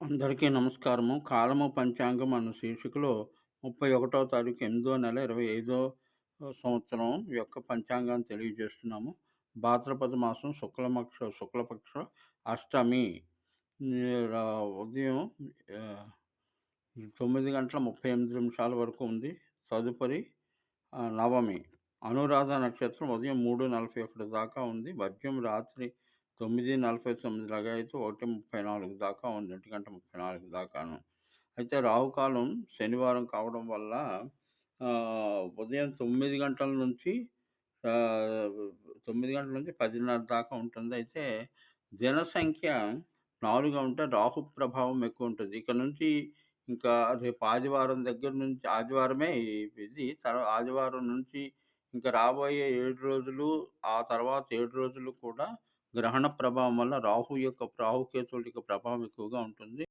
అందరికీ నమస్కారము. కాలము పంచాంగం అను శీర్షికలో 31వ తారీఖు 8వ నెల 25వ సంవత్సరం యొక్క పంచాంగాన్ని తెలియజేస్తున్నాము. భాద్రపద మాసం శుక్లపక్ష అష్టమి. ఉదయం ఆహ్, 9 గంటల 38 నిమిషాల వరకు ఉంది. తదుపరి నవమి. అనురాధ నక్షత్రం ఉదయం 3:41 దాకా ఉంది. వర్జ్యం రాత్రి 9:49 లగాయతు 1:34 దాకా ఉంది. 1:34 దాకాను. అయితే రాహుకాలం శనివారం కావడం వల్ల ఉదయం 9 గంటల నుంచి ఆహ్, 9 గంటల నుంచి 10:30 దాకా ఉంటుంది. అయితే జనసంఖ్య 4 ఉంటే రాహు ప్రభావం ఎక్కువుంటది. ఇక నుంచి ఇంకా రేపు ఆదివారం దగ్గర నుంచి ఆదివారమే ఇది. ఆదివారం నుంచి ఇంకా రాబోయే 7 రోజులు, ఆ తర్వాత 7 రోజులు కూడా గ్రహణ ప్రభావం వల్ల రాహుకేతువుల యొక్క ప్రభావం ఎక్కువగా ఉంటుంది.